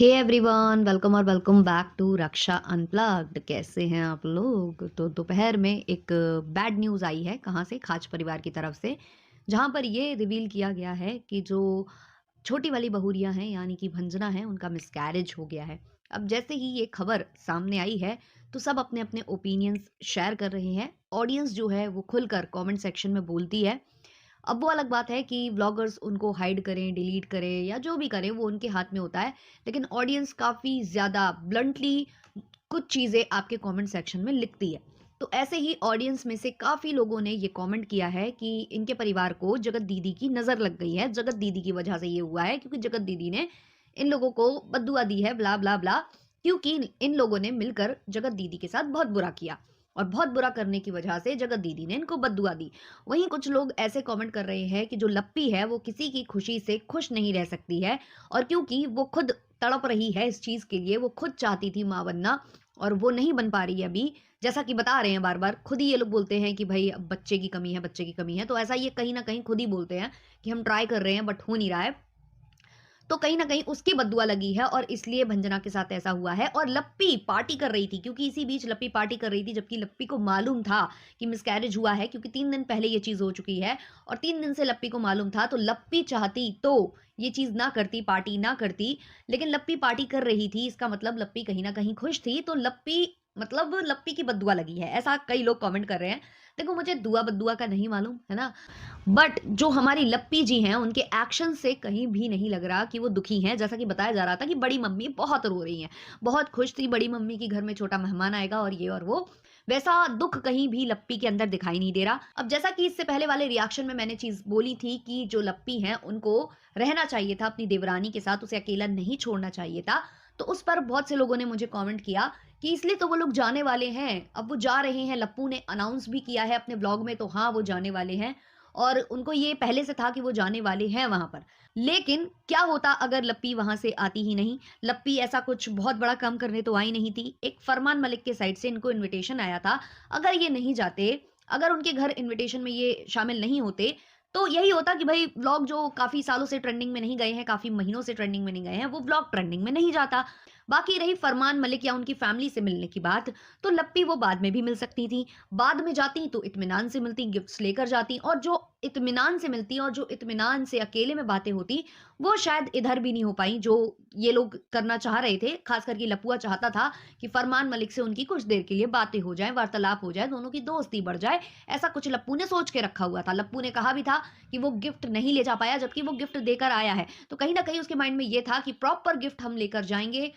हे everyone, welcome और welcome back to Raksha unplugged. कैसे हैं आप लोग? तो दोपहर में एक बैड न्यूज़ आई है, कहाँ से? खाच परिवार की तरफ से, जहाँ पर ये रिवील किया गया है कि जो छोटी वाली बहुरियाँ हैं यानी कि भंजना है, उनका मिसकैरेज हो गया है। अब जैसे ही ये खबर सामने आई है तो सब अपने अपने ओपिनियंस शेयर कर रहे हैं। ऑडियंस जो है वो खुलकर कमेंट सेक्शन में बोलती है। अब वो अलग बात है कि व्लॉगर्स उनको हाइड करें, डिलीट करें या जो भी करें वो उनके हाथ में होता है। लेकिन ऑडियंस काफ़ी ज़्यादा ब्लंटली कुछ चीज़ें आपके कमेंट सेक्शन में लिखती है। तो ऐसे ही ऑडियंस में से काफ़ी लोगों ने ये कमेंट किया है कि इनके परिवार को जगत दीदी की नज़र लग गई है। जगत दीदी की वजह से ये हुआ है क्योंकि जगत दीदी ने इन लोगों को बद्दुआ दी है, ब्ला ब्ला ब्ला। क्योंकि इन लोगों ने मिलकर जगत दीदी के साथ बहुत बुरा किया और बहुत बुरा करने की वजह से जगत दीदी ने इनको बद्दुआ दी। वहीं कुछ लोग ऐसे कमेंट कर रहे हैं कि जो लप्पी है वो किसी की खुशी से खुश नहीं रह सकती है, और क्योंकि वो खुद तड़प रही है इस चीज के लिए, वो खुद चाहती थी माँ बनना और वो नहीं बन पा रही है अभी। जैसा कि बता रहे हैं बार बार, खुद ही ये लोग बोलते हैं कि भाई अब बच्चे की कमी है, बच्चे की कमी है। तो ऐसा ये कहीं ना कहीं खुद ही बोलते हैं कि हम ट्राई कर रहे हैं बट हो नहीं रहा है। तो कहीं न कहीं उसकी बददुआ लगी है और इसलिए भंजना के साथ ऐसा हुआ है। और लप्पी पार्टी कर रही थी, क्योंकि इसी बीच लप्पी पार्टी कर रही थी, जबकि लप्पी को मालूम था कि मिसकैरेज हुआ है, क्योंकि 3 दिन पहले ये चीज़ हो चुकी है और 3 दिन से लप्पी को मालूम था। तो लप्पी चाहती तो ये चीज़ ना करती, पार्टी ना करती, लेकिन लप्पी पार्टी कर रही थी, इसका मतलब लप्पी कहीं न कहीं खुश थी। तो लप्पी मतलब लप्पी की बददुआ लगी है, ऐसा कई लोग कमेंट कर रहे हैं। देखो, मुझे दुआ बददुआ का नहीं मालूम, है ना? बट जो हमारी लप्पी जी हैं, उनके एक्शन से कहीं भी नहीं लग रहा कि वो दुखी हैं। जैसा कि बताया जा रहा था कि बड़ी मम्मी बहुत रो रही हैं, बहुत खुश थी बड़ी मम्मी कि घर में छोटा मेहमान आएगा और ये और वो। वैसा दुःख कहीं भी लप्पी के अंदर दिखाई नहीं दे रहा। अब जैसा कि इससे पहले वाले रिएक्शन में मैंने चीज़ बोली थी कि जो लप्पी हैं, उनको रहना चाहिए था अपनी देवरानी के साथ, उसे अकेला नहीं छोड़ना चाहिए था। तो उस पर बहुत से लोगों ने मुझे कमेंट किया कि इसलिए तो वो लोग जाने वाले हैं, अब वो जा रहे हैं। लप्पू ने अनाउंस भी किया है अपने ब्लॉग में, तो हाँ, वो जाने वाले हैं और उनको ये पहले से था कि वो जाने वाले हैं वहाँ पर। लेकिन क्या होता अगर लप्पी वहाँ से आती ही नहीं? लप्पी ऐसा कुछ बहुत बड़ा काम करने तो आई नहीं थी। एक फरमान मलिक के साइड से इनको इन्विटेशन आया था। अगर ये नहीं जाते, अगर उनके घर इन्विटेशन में ये शामिल नहीं होते, तो यही होता कि भई व्लॉग जो काफ़ी सालों से ट्रेंडिंग में नहीं गए हैं, काफ़ी महीनों से ट्रेंडिंग में नहीं गए हैं, वो व्लॉग ट्रेंडिंग में नहीं जाता। बाकी रही फरमान मलिक या उनकी फैमिली से मिलने की बात, तो लप्पी वो बाद में भी मिल सकती थी। बाद में जाती तो इत्मीनान से मिलती, गिफ्ट्स लेकर जाती, और जो इत्मीनान से मिलती और जो इत्मीनान से अकेले में बातें होती, वो शायद इधर भी नहीं हो पाई जो ये लोग करना चाह रहे थे। खास करके लपुआ चाहता था कि फरमान मलिक से उनकी कुछ देर के लिए बातें हो जाएँ, वार्तालाप हो जाए, दोनों की दोस्ती बढ़ जाए। ऐसा कुछ लप्पू ने सोच के रखा हुआ था। लप्पू ने कहा भी था कि वो गिफ्ट नहीं ले जा पाया, जबकि वो गिफ्ट देकर आया है। तो कहीं न कहीं उसके माइंड में ये था कि प्रॉपर गिफ्ट हम लेकर जाएँगे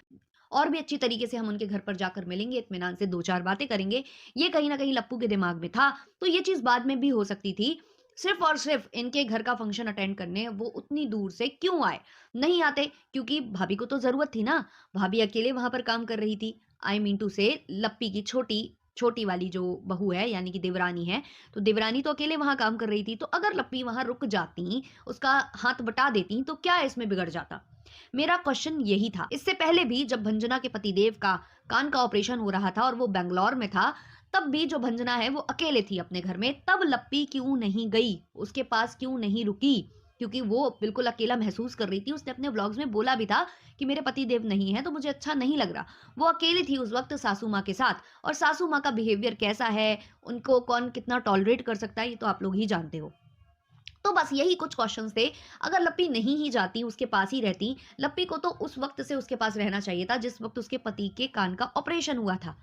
और भी अच्छी तरीके से हम उनके घर पर जाकर मिलेंगे, इत्मीनान से 2-4 बातें करेंगे। ये कहीं न कहीं लप्पू के दिमाग में था। तो ये चीज़ बाद में भी हो सकती थी। सिर्फ़ और सिर्फ़ इनके घर का फंक्शन अटेंड करने वो उतनी दूर से क्यों आए? नहीं आते, क्योंकि भाभी को तो ज़रूरत थी ना। भाभी अकेले वहाँ पर काम कर रही थी। आई मीन टू से लप्पी की छोटी छोटी वाली जो बहू है यानी कि देवरानी है, तो देवरानी तो अकेले वहाँ काम कर रही थी। तो अगर लप्पी वहाँ रुक जाती, उसका हाथ बटा देती, तो क्या इसमें बिगड़ जाता? मेरा क्वेश्चन यही था। इससे पहले भी जब भंजना के पतिदेव का कान का ऑपरेशन हो रहा था और वो बैंगलोर में था, तब भी जो भंजना है वो अकेले थी अपने घर में। तब लप्पी क्यों नहीं गई? उसके पास क्यों नहीं रुकी? क्योंकि वो बिल्कुल अकेला महसूस कर रही थी। उसने अपने व्लॉग्स में बोला भी था कि मेरे पतिदेव नहीं है तो मुझे अच्छा नहीं लग रहा। वो अकेली थी उस वक़्त सासू माँ के साथ, और सासू माँ का बिहेवियर कैसा है, उनको कौन कितना टॉलरेट कर सकता है, ये तो आप लोग ही जानते हो। तो बस यही कुछ क्वेश्चन्स थे। अगर लप्पी नहीं ही जाती, उसके पास ही रहती, लप्पी को तो उस वक़्त से उसके पास रहना चाहिए था जिस वक़्त उसके पति के कान का ऑपरेशन हुआ था।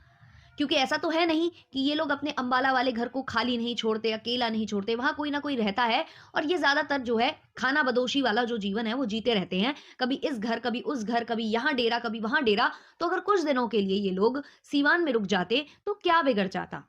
क्योंकि ऐसा तो है नहीं कि ये लोग अपने अम्बाला वाले घर को खाली नहीं छोड़ते, अकेला नहीं छोड़ते, वहाँ कोई ना कोई रहता है। और ये ज़्यादातर जो है खानाबदोशी वाला जो जीवन है वो जीते रहते हैं। कभी इस घर, कभी उस घर, कभी यहाँ डेरा, कभी वहाँ डेरा। तो अगर कुछ दिनों के लिए ये लोग सीवान में रुक जाते, तो क्या बिगड़ जाता?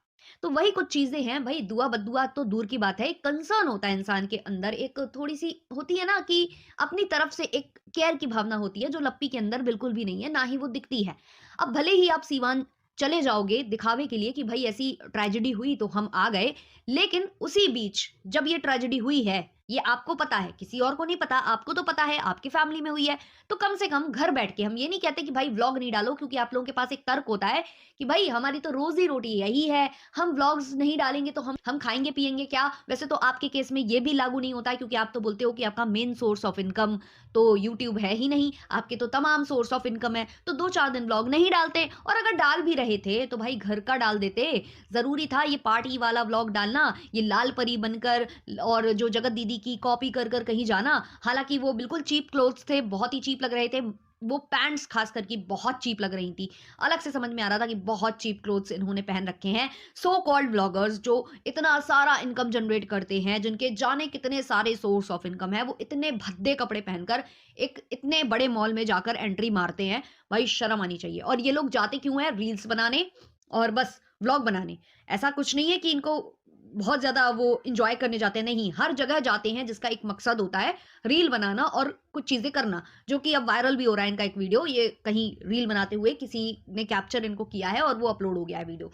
तो वही कुछ चीज़ें हैं भई। दुआ-बददुआ तो दूर की बात है, एक कंसर्न होता है इंसान के अंदर, एक थोड़ी-सी होती है ना कि अपनी तरफ से एक केयर की भावना होती है, जो लप्पी के अंदर बिल्कुल भी नहीं है, ना ही वो दिखती है। अब भले ही आप सीवान चले जाओगे दिखावे के लिए कि भई ऐसी ट्रेजेडी हुई तो हम आ गए, लेकिन उसी बीच जब ये ट्रेजेडी हुई है, ये आपको पता है, किसी और को नहीं पता, आपको तो पता है, आपकी फैमिली में हुई है। तो कम से कम घर बैठ के हम ये नहीं कहते कि भाई व्लॉग नहीं डालो, क्योंकि आप लोगों के पास एक तर्क होता है कि भाई हमारी तो रोज़ी-रोटी यही है, हम व्लॉग्स नहीं डालेंगे तो हम खाएँगे-पिएँगे क्या? वैसे तो आपके केस में ये भी लागू नहीं होता है, क्योंकि आप तो बोलते हो कि आपका मेन सोर्स ऑफ इनकम तो यूट्यूब है ही नहीं, आपके तो तमाम सोर्स ऑफ इनकम है। तो 2-4 दिन व्लॉग नहीं डालते, और अगर डाल भी रहे थे तो भाई घर का डाल देते। ज़रूरी था ये पार्टी वाला व्लॉग डालना, ये लाल परी बनकर और जो जगत दीदी की कॉपी कर कर कहीं जाना। हालाँकि वो बिल्कुल चीप क्लोथ्स थे, बहुत ही चीप लग रहे थे। वो पैंट्स ख़ास कर की बहुत चीप लग रही थी। अलग से समझ में आ रहा था कि बहुत चीप क्लोथ्स इन्होंने पहन रखे हैं। सो कॉल्ड व्लॉगर्स जो इतना सारा इनकम जनरेट करते हैं, जिनके जाने कितने सारे सोर्स ऑफ इनकम है, वो इतने भद्दे कपड़े पहनकर एक इतने बड़े मॉल में जाकर एंट्री मारते हैं। भाई शर्म आनी चाहिए। और ये लोग जाते क्यों हैं? रील्स बनाने और बस व्लॉग बनाने। ऐसा कुछ नहीं है कि इनको बहुत ज़्यादा वो एन्जॉय करने जाते हैं, नहीं, हर जगह जाते हैं जिसका एक मकसद होता है, रील बनाना और कुछ चीज़ें करना, जो कि अब वायरल भी हो रहा है इनका एक वीडियो, ये कहीं रील बनाते हुए किसी ने कैप्चर इनको किया है और वो अपलोड हो गया है वीडियो।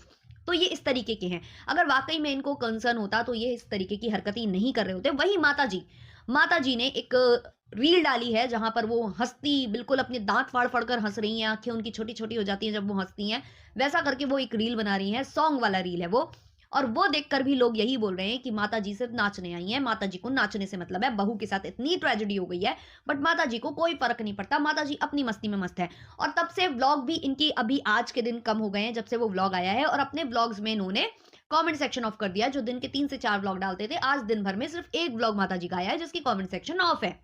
तो ये इस तरीके के हैं। अगर वाक़ई में इनको कंसर्न होता तो ये इस तरीके की हरकतें नहीं कर रहे होते। वहीं माताजी ने एक रील डाली है जहाँ पर वो हँसती बिल्कुल अपने दाँत फाड़-फाड़ कर हँस रही हैं, आँखें उनकी छोटी-छोटी हो जाती हैं जब वो हँसती हैं। वैसा करके वो एक रील बना रही हैं, सॉन्ग वाला रील है वो। और वो देखकर भी लोग यही बोल रहे हैं कि माताजी सिर्फ़ नाचने आई हैं, माताजी को नाचने से मतलब है, बहू के साथ इतनी ट्रेजेडी हो गई है, बट माताजी को कोई फ़र्क नहीं पड़ता, माताजी अपनी मस्ती में मस्त है। और तब से व्लॉग भी इनकी अभी आज के दिन कम हो गए हैं, जब से वो व्लॉग आया है, और अपने व्लॉग्स में इन्होंने कमेंट सेक्शन ऑफ कर दिया। जो दिन के 3 से 4 व्लॉग डालते थे, आज दिन भर में सिर्फ़ 1 व्लॉग माताजी का आया है, जिसकी कमेंट सेक्शन ऑफ है।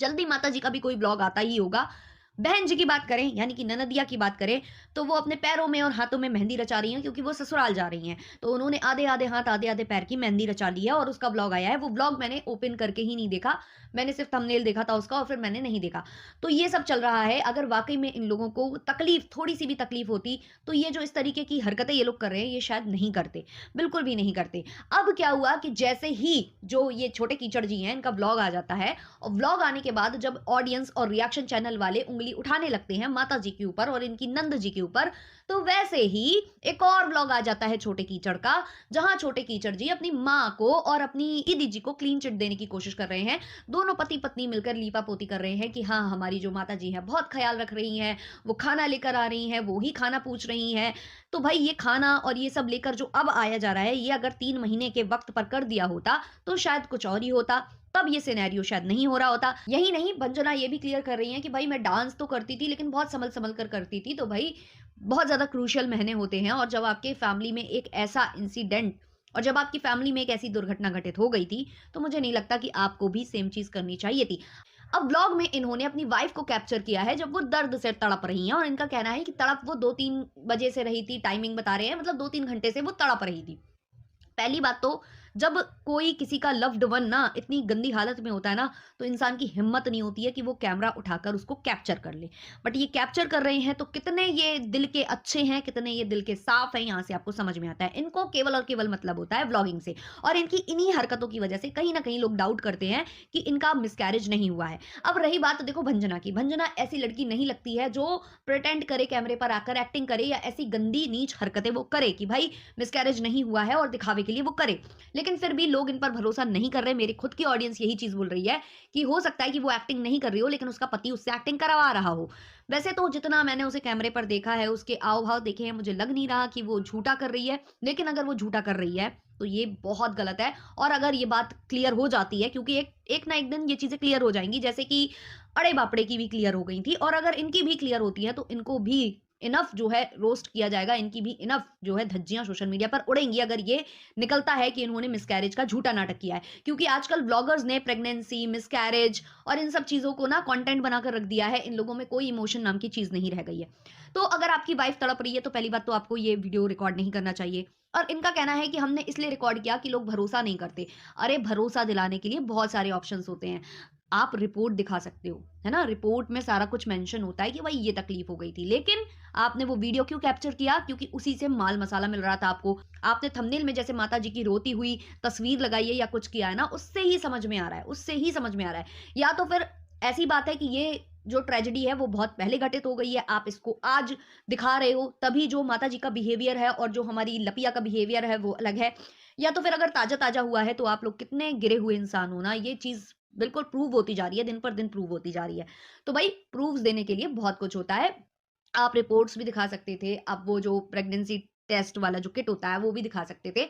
जल्दी माताजी का भी कोई व्लॉग आता ही होगा। बहन जी की बात करें, यानी कि ननदिया की बात करें, तो वो अपने पैरों में और हाथों में मेहंदी रचा रही हैं, क्योंकि वो ससुराल जा रही हैं। तो उन्होंने आधे-आधे हाथ, आधे-आधे पैर की मेहंदी रचा ली है, और उसका व्लॉग आया है। वो व्लॉग मैंने ओपन करके ही नहीं देखा, मैंने सिर्फ़ थंबनेल देखा था उसका, और फिर मैंने नहीं देखा। तो ये सब चल रहा है। अगर वाक़ई में इन लोगों को तकलीफ़, थोड़ी-सी भी तकलीफ़ होती, तो ये जो इस तरीके की हरकतें ये लोग कर रहे हैं, ये शायद नहीं करते, बिल्कुल भी नहीं करते। अब क्या हुआ कि जैसे ही जो ये छोटे कीचड़ जी हैं, इनका व्लॉग आ जाता है, और व्लॉग आने के बाद जब ऑडियंस और रिएक्शन चैनल वाले उँगली उठाने लगते हैं माता जी के ऊपर और इनकी नंद जी के ऊपर, तो वैसे ही एक और व्लॉग आ जाता है छोटे कीचड़ का, जहां छोटे कीचड़ जी अपनी माँ को और अपनी दीदी जी को क्लीन चिट देने की कोशिश कर रहे हैं। दोनों पति पत्नी मिलकर लीपा पोती कर रहे हैं कि हाँ, हमारी जो माता जी है बहुत ख्याल रख रही हैं, वो खाना लेकर आ रही हैं, वो ही खाना पूछ रही हैं। तो भाई ये खाना और ये सब लेकर जो अब आया जा रहा है, ये अगर 3 महीने के वक्त पर कर दिया होता तो शायद कुछ और ही होता, तब ये सिनेरियो शायद नहीं हो रहा होता। यही नहीं, भंजना ये भी क्लियर कर रही हैं कि भाई मैं डांस तो करती थी, लेकिन बहुत संभल-संभल कर करती थी। तो भाई बहुत ज़्यादा क्रूशियल महीने होते हैं, और जब आपके फैमिली में एक ऐसा इंसिडेंट, और जब आपकी फैमिली में एक ऐसी दुर्घटना घटित हो गई थी, तो मुझे नहीं लगता कि आपको भी सेम चीज़ करनी चाहिए थी। अब व्लॉग में इन्होंने अपनी वाइफ को कैप्चर किया है जब वो दर्द से तड़प रही हैं, और इनका कहना है कि तड़प वो 2-3 बजे से रही थी, टाइमिंग बता रहे हैं, मतलब 2-3 घंटे से वो तड़प रही थी। पहली बात तो, जब कोई किसी का लव्ड वन ना इतनी गंदी हालत में होता है ना, तो इंसान की हिम्मत नहीं होती है कि वो कैमरा उठाकर उसको कैप्चर कर ले। बट ये कैप्चर कर रहे हैं, तो कितने ये दिल के अच्छे हैं, कितने ये दिल के साफ हैं, यहाँ से आपको समझ में आता है। इनको केवल और केवल मतलब होता है व्लॉगिंग से, और इनकी इन्हीं हरकतों की वजह से कहीं ना कहीं लोग डाउट करते हैं कि इनका मिसकैरेज नहीं हुआ है। अब रही बात देखो भंजना की, भंजना ऐसी लड़की नहीं लगती है जो प्रिटेंड करे, कैमरे पर आकर एक्टिंग करे, या ऐसी गंदी नीच हरकतें वो करे कि भाई मिसकैरेज नहीं हुआ है और दिखावे के लिए वो करे। लेकिन फिर भी लोग इन पर भरोसा नहीं कर रहे। मेरी खुद की ऑडियंस यही चीज़ बोल रही है कि हो सकता है कि वो एक्टिंग नहीं कर रही हो, लेकिन उसका पति उससे एक्टिंग करवा रहा हो। वैसे तो जितना मैंने उसे कैमरे पर देखा है, उसके आव-भाव देखे हैं, मुझे लग नहीं रहा कि वो झूठा कर रही है। लेकिन अगर वो झूठा कर रही है, तो ये बहुत गलत है। और अगर ये बात क्लियर हो जाती है, क्योंकि एक ना एक दिन ये चीज़ें क्लियर हो जाएँगी, जैसे कि अड़े-बापड़े की भी क्लियर हो गई थी, और अगर इनकी भी क्लियर होती है, तो इनको भी इनफ जो है रोस्ट किया जाएगा, इनकी भी इनफ जो है धज्जियाँ सोशल मीडिया पर उड़ेंगी, अगर ये निकलता है कि इन्होंने मिसकैरेज का झूठा नाटक किया है। क्योंकि आजकल व्लॉगर्स ने प्रेगनेंसी, मिसकैरेज और इन सब चीज़ों को ना कंटेंट बनाकर रख दिया है। इन लोगों में कोई इमोशन नाम की चीज़ नहीं रह गई है। तो अगर आपकी वाइफ तड़प रही है, तो पहली बात तो आपको ये वीडियो रिकॉर्ड नहीं करना चाहिए। और इनका कहना है कि हमने इसलिए रिकॉर्ड किया कि लोग भरोसा नहीं करते। अरे भरोसा दिलाने के लिए बहुत सारे ऑप्शंस होते हैं। आप रिपोर्ट दिखा सकते हो, है ना? रिपोर्ट में सारा कुछ मेंशन होता है कि भाई ये तकलीफ हो गई थी। लेकिन आपने वो वीडियो क्यों कैप्चर किया? क्योंकि उसी से माल मसाला मिल रहा था आपको। आपने थंबनेल में जैसे माता जी की रोती हुई तस्वीर लगाई है या कुछ किया है ना, उससे ही समझ में आ रहा है, उससे ही समझ में आ रहा है। या तो फिर ऐसी बात है कि ये जो ट्रेजेडी है वो बहुत पहले घटित हो गई है, आप इसको आज दिखा रहे हो, तभी जो माताजी का बिहेवियर है और जो हमारी लपिया का बिहेवियर है वो अलग है। या तो फिर अगर ताज़ा-ताज़ा हुआ है तो आप लोग कितने गिरे हुए इंसान हो ना, ये चीज़ बिल्कुल प्रूव होती जा रही है, दिन पर दिन प्रूव होती जा रही है। तो भाई प्रूफ्स देने के लिए बहुत कुछ होता है। आप रिपोर्ट्स भी दिखा सकते थे, आप वो जो प्रेगनेंसी टेस्ट वाला जो किट होता है वो भी दिखा सकते थे।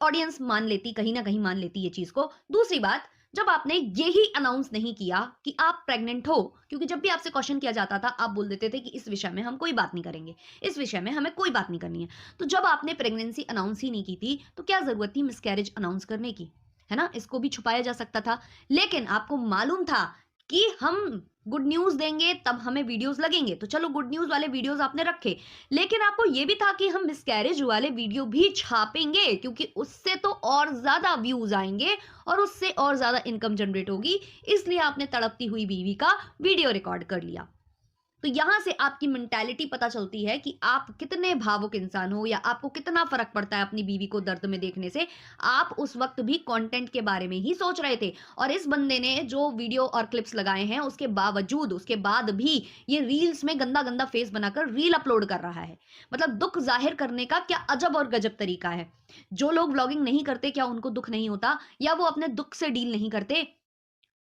ऑडियंस मान लेती, कहीं न कहीं मान लेती ये चीज़ को। दूसरी बात, जब आपने ये ही अनाउंस नहीं किया कि आप प्रेग्नेंट हो, क्योंकि जब भी आपसे क्वेश्चन किया जाता था, आप बोल देते थे कि इस विषय में हम कोई बात नहीं करेंगे, इस विषय में हमें कोई बात नहीं करनी है। तो जब आपने प्रेगनेंसी अनाउंस ही नहीं की थी, तो क्या ज़रूरत थी मिसकैरेज अनाउंस करने की? है ना? इसको भी छुपाया जा सकता था। लेकिन आपको मालूम था कि हम गुड न्यूज़ देंगे तब हमें वीडियोज़ लगेंगे, तो चलो गुड न्यूज़ वाले वीडियोज़ आपने रखे। लेकिन आपको ये भी था कि हम मिसकैरेज वाले वीडियो भी छापेंगे, क्योंकि उससे तो और ज़्यादा व्यूज़ आएँगे और उससे और ज़्यादा इनकम जनरेट होगी, इसलिए आपने तड़पती हुई बीवी का वीडियो रिकॉर्ड कर लिया। तो यहां से आपकी मेंटालिटी पता चलती है कि आप कितने भावुक इंसान हो या आपको कितना फर्क पड़ता है अपनी बीवी को दर्द में देखने से। आप उस वक्त भी कंटेंट के बारे में ही सोच रहे थे, और इस बंदे ने जो वीडियो और क्लिप्स लगाए हैं उसके बावजूद, उसके बाद भी ये रील्स में गंदा गंदा फेस बनाकर रील अपलोड कर रहा है। मतलब दुख जाहिर करने का क्या अजब और गजब तरीका है। जो लोग व्लॉगिंग नहीं करते, क्या उनको दुख नहीं होता, या वो अपने दुख से डील नहीं करते?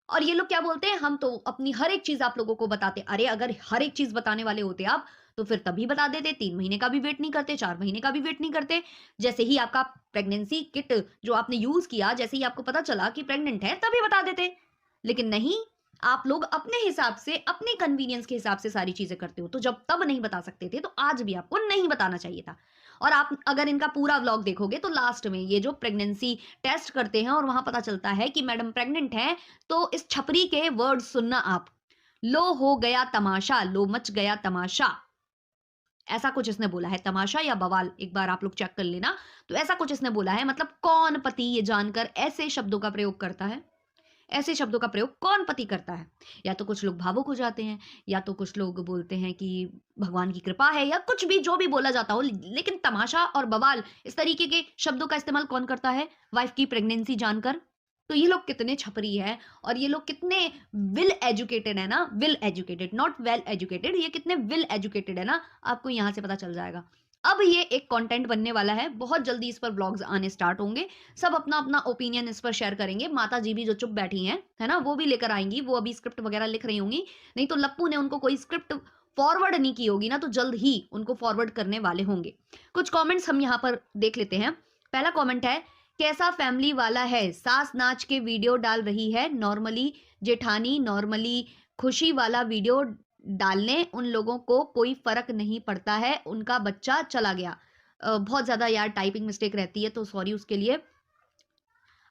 और ये लोग क्या बोलते हैं, हम तो अपनी हर एक चीज़ आप लोगों को बताते। अरे अगर हर एक चीज़ बताने वाले होते आप, तो फिर तभी बता देते, 3 महीने का भी वेट नहीं करते, 4 महीने का भी वेट नहीं करते। जैसे ही आपका प्रेगनेंसी किट जो आपने यूज़ किया, जैसे ही आपको पता चला कि प्रेग्नेंट है, तभी बता देते। लेकिन नहीं, आप लोग अपने हिसाब से, अपने कन्वीनियंस के हिसाब से सारी चीज़ें करते हो। तो जब तब नहीं बता सकते थे, तो आज भी आपको नहीं बताना चाहिए था। और आप अगर इनका पूरा व्लॉग देखोगे, तो लास्ट में ये जो प्रेगनेंसी टेस्ट करते हैं और वहाँ पता चलता है कि मैडम प्रेग्नेंट हैं, तो इस छपरी के वर्ड्स सुनना आप, "लो हो गया तमाशा, लो मच गया तमाशा।" ऐसा कुछ इसने बोला है, तमाशा या बवाल, एक बार आप लोग चेक कर लेना। तो ऐसा कुछ इसने बोला है, मतलब कौन पति ये जानकर ऐसे शब्दों का प्रयोग करता है? ऐसे शब्दों का प्रयोग कौन पति करता है? या तो कुछ लोग भावुक हो जाते हैं, या तो कुछ लोग बोलते हैं कि भगवान की कृपा है, या कुछ भी जो भी बोला जाता हो, लेकिन तमाशा और बवाल इस तरीके के शब्दों का इस्तेमाल कौन करता है वाइफ की प्रेगनेंसी जानकर? तो ये लोग कितने छपरी है, और ये लोग कितने विल एजुकेटेड है ना, will educated, not well educated, ये कितने विल एजुकेटेड है ना, आपको यहाँ से पता चल जाएगा। अब ये एक कंटेंट बनने वाला है, बहुत जल्दी इस पर व्लॉग्स आने स्टार्ट होंगे, सब अपना-अपना ओपिनियन इस पर शेयर करेंगे। माताजी भी जो चुप बैठी हैं, है ना? वो भी लेकर आएँगी, वो अभी स्क्रिप्ट वगैरह लिख रही होंगी। नहीं तो लप्पू ने उनको कोई स्क्रिप्ट फॉरवर्ड नहीं की होगी ना, तो जल्द ही उनको फॉरवर्ड करने वाले होंगे। कुछ कमेंट्स हम यहाँ पर देख लेते हैं। पहला कमेंट है, कैसा फैमिली वाला है, सास नाच के वीडियो डाल रही है, नॉर्मली जेठानी नॉर्मली खुशी वाला वीडियो डालने, उन लोगों को कोई फ़र्क नहीं पड़ता है, उनका बच्चा चला गया। बहुत ज़्यादा यार टाइपिंग मिस्टेक रहती है, तो सॉरी उसके लिए।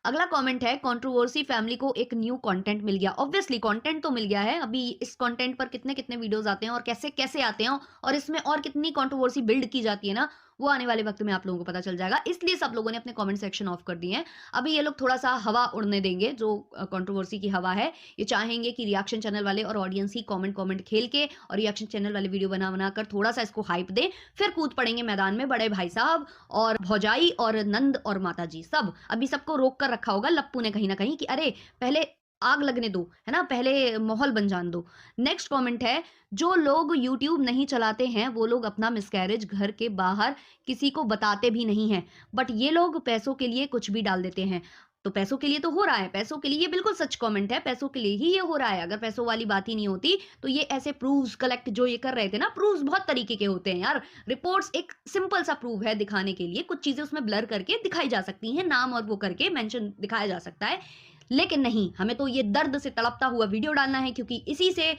अगला कमेंट है, कंट्रोवर्सी फैमिली को एक न्यू कंटेंट मिल गया। ऑब्वियसली कंटेंट तो मिल गया है, अभी इस कंटेंट पर कितने-कितने वीडियोज़ आते हैं और कैसे-कैसे आते हैं, और इसमें और कितनी कंट्रोवर्सी बिल्ड की जाती है ना, वो आने वाले वक़्त में आप लोगों को पता चल जाएगा। इसलिए सब लोगों ने अपने कमेंट सेक्शन ऑफ कर दिए हैं। अभी ये लोग थोड़ा-सा हवा उड़ने देंगे, जो कंट्रोवर्सी की हवा है। ये चाहेंगे कि रिएक्शन चैनल वाले और ऑडियंस ही कमेंट खेल के और रिएक्शन चैनल वाले वीडियो बना-बना कर थोड़ा-सा इसको हाइप दें, फिर कूद पड़ेंगे मैदान में बड़े भाई साहब और भौजाई और नंद और माताजी सब। अभी सबको रोक कर रखा होगा लप्पू ने कहीं न कहीं कि अरे पहले आग लगने दो, है ना? पहले माहौल बन जाने दो। नेक्स्ट कमेंट है, जो लोग यूट्यूब नहीं चलाते हैं, वो लोग अपना मिसकैरेज घर के बाहर किसी को बताते भी नहीं हैं। बट ये लोग पैसों के लिए कुछ भी डाल देते हैं। तो पैसों के लिए तो हो रहा है, पैसों के लिए, ये बिल्कुल सच कमेंट है, पैसों के लिए ही ये हो रहा है। अगर पैसों वाली बात ही नहीं होती, तो ये ऐसे प्रूफ्स कलेक्ट जो ये कर रहे थे ना, प्रूफ्स बहुत तरीके के होते हैं यार। रिपोर्ट्स एक सिंपल सा प्रूफ है दिखाने के लिए, कुछ चीज़ें उसमें ब्लर करके दिखाई जा सकती हैं, नाम और वो करके मेंशन दिखाया जा सकता है। लेकिन नहीं, हमें तो ये दर्द से तड़पता हुआ वीडियो डालना है, क्योंकि इसी से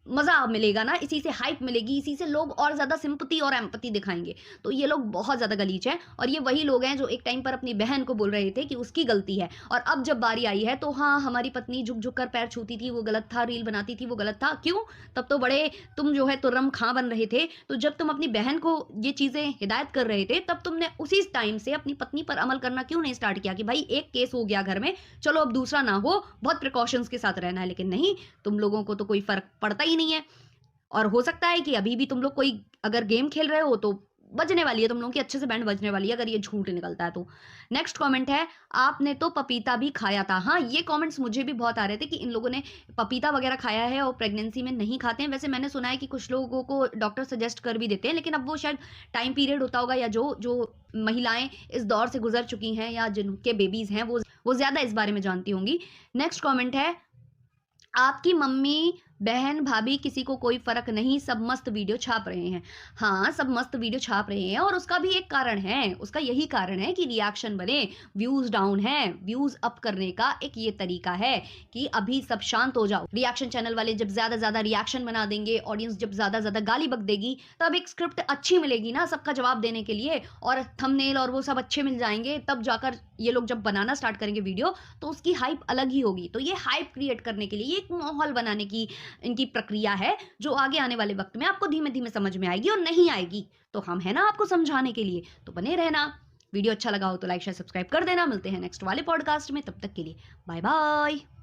मज़ा मिलेगा ना, इसी से हाइप मिलेगी, इसी से लोग और ज़्यादा सिंपैथी और एम्पैथी दिखाएँगे। तो ये लोग बहुत ज़्यादा गलीच हैं, और ये वही लोग हैं जो एक टाइम पर अपनी बहन को बोल रहे थे कि उसकी गलती है, और अब जब बारी आई है तो हाँ, हमारी पत्नी झुक-झुक कर पैर छूती थी, वो गलत था, रील बनाती थी, वो गलत था। क्यों? तब तो बड़े तुम जो है तुर्रम खां बन रहे थे। तो जब तुम अपनी बहन को ये चीज़ें हिदायत कर रहे थे, तब तुमने उसी टाइम से अपनी पत्नी पर अमल करना क्यों नहीं स्टार्ट किया कि भाई एक केस हो गया घर में, चलो अब दूसरा ना हो, बहुत प्रिकॉशंस के साथ रहना है। लेकिन नहीं, तुम लोगों को तो कोई फ़र्क पड़ता ही नहीं है। और हो सकता है कि अभी भी तुम लोग कोई अगर गेम खेल रहे हो, तो बजने वाली है, तुम लोगों की अच्छे से बैंड बजने वाली है अगर ये झूठ निकलता है तो। नेक्स्ट कमेंट है, आपने तो पपीता भी खाया था। हाँ, ये कमेंट्स मुझे भी बहुत आ रहे थे कि इन लोगों ने पपीता वगैरह खाया है और प्रेगनेंसी में नहीं खाते हैं। वैसे मैंने सुना है कि कुछ लोगों को डॉक्टर सजेस्ट कर भी देते हैं, लेकिन अब वो शायद टाइम पीरियड होता होगा, या जो जो महिलाएं इस दौर से गुजर चुकी हैं या जिनके बेबीज हैं वो ज्यादा इस बारे में जानती होंगी। नेक्स्ट कमेंट है, आपकी मम्मी, बहन, भाभी किसी को कोई फ़र्क नहीं, सब मस्त वीडियो छाप रहे हैं। हाँ, सब मस्त वीडियो छाप रहे हैं और उसका भी एक कारण है, उसका यही कारण है कि रिएक्शन बने, व्यूज़ डाउन हैं, व्यूज़ अप करने का एक ये तरीका है कि अभी सब शांत हो जाओ। रिएक्शन चैनल वाले जब ज़्यादा रिएक्शन बना देंगे, ऑडियंस जब ज़्यादा गाली बक देगी, तब एक स्क्रिप्ट अच्छी मिलेगी ना सबका जवाब देने के लिए, और थंबनेल और वो सब अच्छे मिल जाएँगे, तब जाकर ये लोग जब बनाना स्टार्ट करेंगे वीडियो, तो उसकी हाइप अलग ही होगी। तो ये हाइप क्रिएट करने के लिए, ये एक माहौल बनाने की इनकी प्रक्रिया है, जो आगे आने वाले वक्त में आपको धीमे-धीमे समझ में आएगी और नहीं आएगी तो हम है ना आपको समझाने के लिए, तो बने रहना। वीडियो अच्छा लगा हो तो लाइक शेयर सब्सक्राइब कर देना। मिलते हैं नेक्स्ट वाले पॉडकास्ट में, तब तक के लिए बाय बाय।